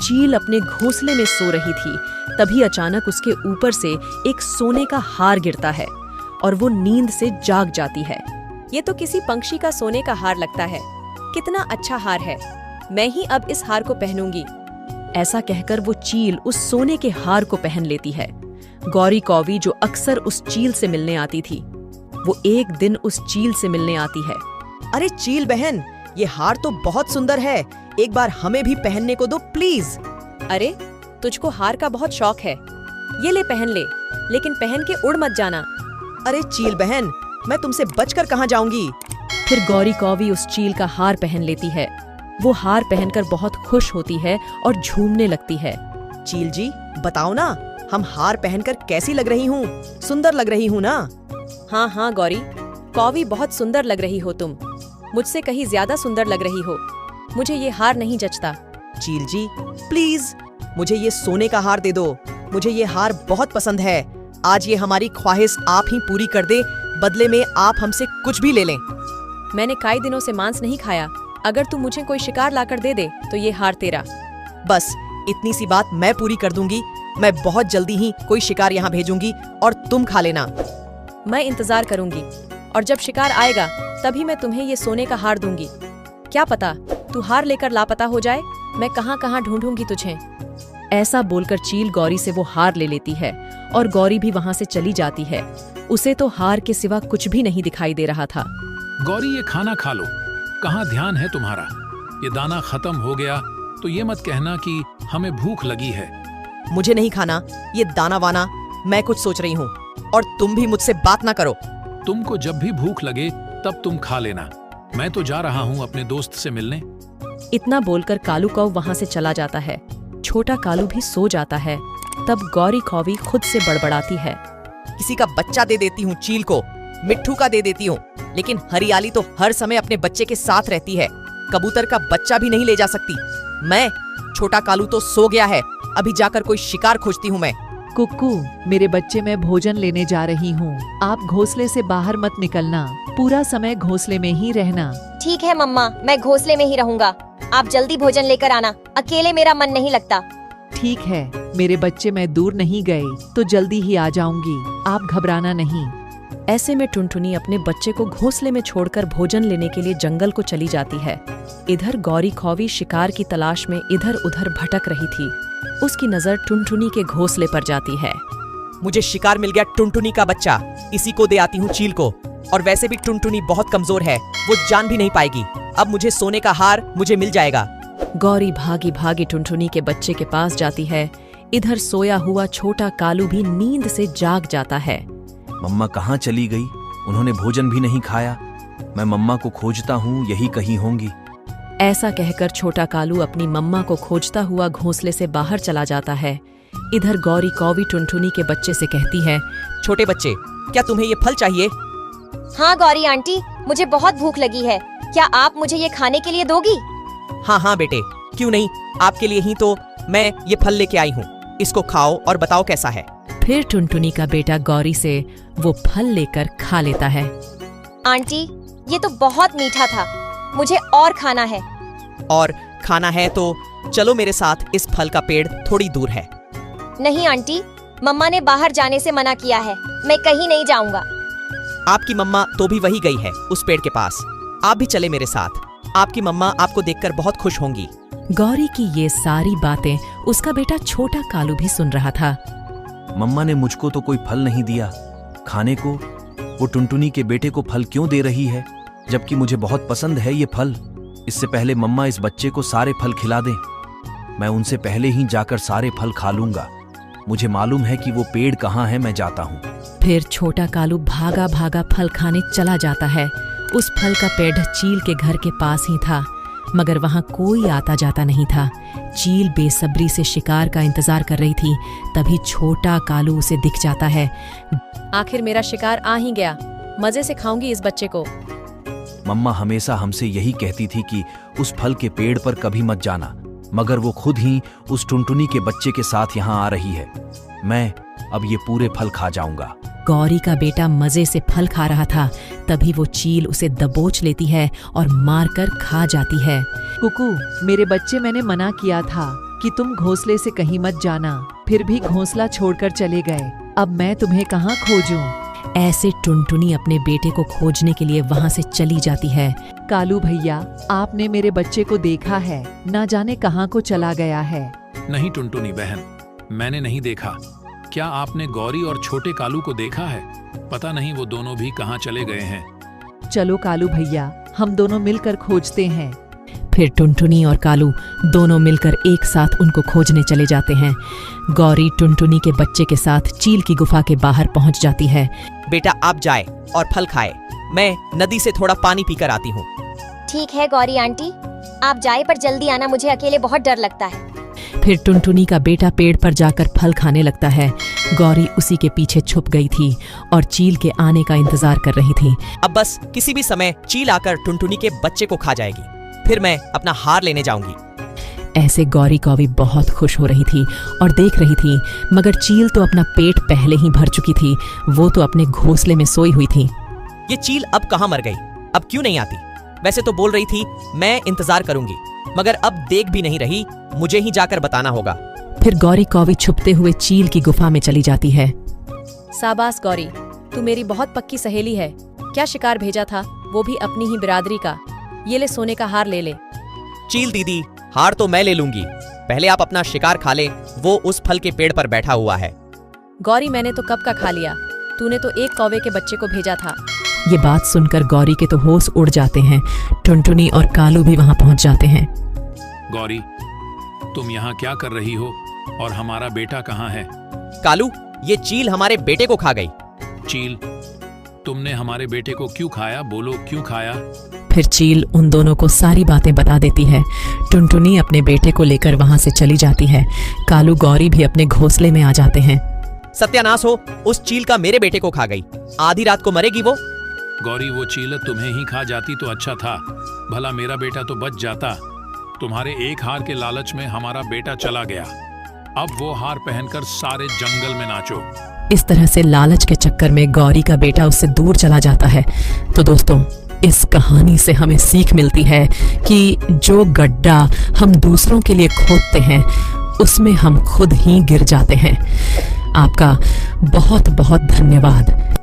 चील अपने घोंसले में सो रही थी, तभी अचानक उसके ऊपर से एक सोने का हार गिरता है और वो नींद से जाग जाती है। ये तो किसी पंछी का सोने का हार लगता है। कितना अच्छा हार है, मैं ही अब इस हार को पहनूंगी। ऐसा कहकर वो चील उस सोने के हार को पहन लेती है। गौरी कौवी जो अक्सर उस चील से मिलने आती थी, वो एक दिन उस चील से मिलने आती है। अरे चील बहन, ये हार तो बहुत सुंदर है, एक बार हमें भी पहनने को दो प्लीज। अरे तुझको हार का बहुत शौक है, ये ले पहन ले, लेकिन पहन के उड़ मत जाना। अरे चील बहन, मैं तुमसे बचकर कहाँ जाऊंगी। फिर गौरी कौवी उस चील का हार पहन लेती है। वो हार पहनकर बहुत खुश होती है और झूमने लगती है। चील जी बताओ ना, हम हार पहनकर कैसी लग रही हूँ? सुंदर लग रही हूँ ना? हाँ हाँ गौरी कौवी, बहुत सुंदर लग रही हो तुम, मुझसे कहीं ज्यादा सुंदर लग रही हो। मुझे ये हार नहीं जचता। चील जी प्लीज मुझे ये सोने का हार दे दो, मुझे ये हार बहुत पसंद है। आज ये हमारी ख्वाहिश आप ही पूरी कर दे, बदले में आप हमसे कुछ भी ले लें। मैंने कई दिनों से मांस नहीं खाया, अगर तू मुझे कोई शिकार लाकर दे दे तो ये हार तेरा। बस इतनी सी बात मैं पूरी कर दूंगी। मैं बहुत जल्दी ही कोई शिकार यहाँ भेजूंगी और तुम खा लेना। मैं इंतजार करूंगी और जब शिकार आएगा तभी मैं तुम्हें ये सोने का हार दूंगी। क्या पता तू हार लेकर लापता हो जाए, मैं कहाँ कहाँ ढूंढूंगी तुझे। ऐसा बोलकर चील गौरी से वो हार ले लेती है और गौरी भी वहाँ से चली जाती है। उसे तो हार के सिवा कुछ भी नहीं दिखाई दे रहा था। गौरी ये खाना खा लो, कहाँ ध्यान है तुम्हारा? ये दाना खत्म हो गया तो ये मत कहना कि हमें भूख लगी है। मुझे नहीं खाना ये दाना वाना, मैं कुछ सोच रही हूँ और तुम भी मुझसे बात ना करो। तुमको जब भी भूख लगे तब तुम खा लेना, मैं तो जा रहा हूँ अपने दोस्त से मिलने। इतना बोलकर कालू कौव वहाँ से चला जाता है। छोटा कालू भी सो जाता है। तब गौरी कौवी खुद से बड़बड़ाती है। किसी का बच्चा दे देती हूँ चील को, मिट्ठू का दे देती हूँ, लेकिन हरियाली तो हर समय अपने बच्चे के साथ रहती है। कबूतर का बच्चा भी नहीं ले जा सकती। मैं छोटा कालू तो सो गया है, अभी जाकर कोई शिकार खोजती हूँ मैं। कुक्कू, मेरे बच्चे, मैं भोजन लेने जा रही हूँ। आप घोंसले से बाहर मत निकलना, पूरा समय घोंसले में ही रहना। ठीक है मम्मा, मैं घोंसले में ही रहूँगा। आप जल्दी भोजन लेकर आना, अकेले मेरा मन नहीं लगता। ठीक है मेरे बच्चे, मैं दूर नहीं गई तो जल्दी ही आ जाऊंगी, आप घबराना नहीं। ऐसे में टुनटुनी अपने बच्चे को घोंसले में छोड़कर भोजन लेने के लिए जंगल को चली जाती है। इधर गौरी कौवी शिकार की तलाश में इधर उधर भटक रही थी। उसकी नजर टुनटुनी के घोंसले पर जाती है। मुझे शिकार मिल गया, टुनटुनी का बच्चा, इसी को दे आती हूँ चील को। और वैसे भी टुनटुनी बहुत कमजोर है, वो जान भी नहीं पाएगी। अब मुझे सोने का हार मुझे मिल जाएगा। गौरी भागी भागी टुनटुनी के बच्चे के पास जाती है। इधर सोया हुआ छोटा कालू भी नींद से जाग जाता है। मम्मा कहाँ चली गई? उन्होंने भोजन भी नहीं खाया। मैं मम्मा को खोजता हूँ, यही कहीं होंगी। ऐसा कहकर छोटा कालू अपनी मम्मा को खोजता हुआ घोंसले से बाहर चला जाता है। इधर गौरी कौवी टुनटुनी के बच्चे से कहती है, छोटे बच्चे, क्या तुम्हें ये फल चाहिए? हाँ गौरी आंटी, मुझे बहुत भूख लगी है, क्या आप मुझे ये खाने के लिए दोगी? हाँ हाँ बेटे, क्यों नहीं, आपके लिए ही तो मैं ये फल लेके आई हूँ। इसको खाओ और बताओ कैसा है। फिर टुनटुनी का बेटा गौरी से वो फल लेकर खा लेता है। आंटी, ये तो बहुत मीठा था, मुझे और खाना है। और खाना है तो चलो मेरे साथ, इस फल का पेड़ थोड़ी दूर है। नहीं आंटी, मम्मा ने बाहर जाने से मना किया है, मैं कहीं नहीं जाऊंगा। आपकी मम्मा तो भी वही गई है, उस पेड़ के पास। आप भी चले मेरे साथ, आपकी मम्मा आपको देखकर बहुत खुश होंगी। गौरी की ये सारी बातें उसका बेटा छोटा कालू भी सुन रहा था। मम्मा ने मुझको तो कोई फल नहीं दिया खाने को, वो टुनटुनी के बेटे को फल क्यों दे रही है, जबकि मुझे बहुत पसंद है ये फल। इससे पहले मम्मा इस बच्चे को सारे फल खिला दें, मैं उनसे पहले ही जाकर सारे फल खा लूंगा। मुझे मालूम है कि वो पेड़ कहाँ है, मैं जाता हूँ। फिर छोटा कालू भागा भागा फल खाने चला जाता है। उस फल का पेड़ चील के घर के पास ही था, मगर वहां कोई आता जाता नहीं था। चील बेसब्री से शिकार का इंतजार कर रही थी। तभी छोटा कालू उसे दिख जाता है। आखिर मेरा शिकार आ ही गया, मजे से खाऊंगी इस बच्चे को। मम्मा हमेशा हमसे यही कहती थी कि उस फल के पेड़ पर कभी मत जाना, मगर वो खुद ही उस टुनटुनी के बच्चे के साथ यहाँ आ रही है। मैं अब ये पूरे फल खा जाऊंगा। गौरी का बेटा मजे से फल खा रहा था, तभी वो चील उसे दबोच लेती है और मारकर खा जाती है। कुकू, मेरे बच्चे, मैंने मना किया था कि तुम घोंसले से कहीं मत जाना, फिर भी घोंसला छोड़कर चले गए। अब मैं तुम्हें कहाँ खोजूं? ऐसे टुनटुनी अपने बेटे को खोजने के लिए वहां से चली जाती है। कालू भैया, आपने मेरे बच्चे को देखा है, ना जाने कहाँ को चला गया है। नहीं टुनटुनी बहन, मैंने नहीं देखा। क्या आपने गौरी और छोटे कालू को देखा है? पता नहीं वो दोनों भी कहाँ चले गए हैं। चलो कालू भैया, हम दोनों मिलकर खोजते हैं। फिर टुनटुनी और कालू दोनों मिलकर एक साथ उनको खोजने चले जाते हैं। गौरी टुनटुनी के बच्चे के साथ चील की गुफा के बाहर पहुंच जाती है। बेटा आप जाए और फल खाए, मैं नदी से थोड़ा पानी पीकर आती हूँ। ठीक है गौरी आंटी, आप जाए पर जल्दी आना, मुझे अकेले बहुत डर लगता है। फिर टुनटुनी का बेटा पेड़ पर जाकर फल खाने लगता है। गौरी उसी के पीछे छुप गई थी और चील के आने का इंतजार कर रही थी। अब बस किसी भी समय चील आकर टुनटुनी के बच्चे को खा जाएगी, फिर मैं अपना हार लेने जाऊंगी। ऐसे गौरी कौवी बहुत खुश हो रही थी और देख रही थी, मगर चील तो अपना पेट पहले ही भर चुकी थी। वो तो अपने घोंसले में सोई हुई थी। ये चील अब कहाँ मर गई? अब क्यों नहीं आती? वैसे तो बोल रही थी मैं इंतजार करूंगी, मगर अब देख भी नहीं रही, मुझे ही जाकर बताना होगा। फिर गौरी कौवी छुपते हुए चील की गुफा में चली जाती है। शाबाश गौरी, तू मेरी बहुत पक्की सहेली है। क्या शिकार भेजा था, वो भी अपनी ही बिरादरी का। ये ले सोने का हार ले ले। चील दीदी, हार तो मैं ले लूंगी, पहले आप अपना शिकार खा ले, वो उस फल के पेड़ पर बैठा हुआ है। गौरी मैंने तो कब का खा लिया, तूने तो एक कौवे के बच्चे को भेजा था। ये बात सुनकर गौरी के तो होश उड़ जाते हैं। टुनटुनी और कालू भी वहां पहुंच जाते हैं। गौरी, तुम यहाँ क्या कर रही हो और हमारा बेटा कहाँ है? कालू, ये चील हमारे बेटे को खा गई। चील, तुमने हमारे बेटे को क्यों खाया? बोलो क्यों खाया? फिर चील उन दोनों को सारी बातें बता देती है। टुनटुनी अपने बेटे को लेकर वहां से चली जाती है। कालू गौरी भी अपने घोंसले में आ जाते हैं। सत्यानाश हो, उस चील का मेरे बेटे को खा गई। आधी रात को मरेगी वो। गौरी, वो चील तुम्हें ही खा जाती तो अच्छा था, भला मेरा बेटा तो बच जाता। तुम्हारे एक हार के लालच में हमारा बेटा चला गया। अब वो हार पहनकर सारे जंगल में नाचो। इस तरह से लालच के चक्कर में गौरी का बेटा उससे दूर चला जाता है। तो दोस्तों, इस कहानी से हमें सीख मिलती है कि जो गड्ढा हम दूसरों के लिए खोदते हैं, उसमें हम खुद ही गिर जाते हैं। आपका बहुत बहुत धन्यवाद।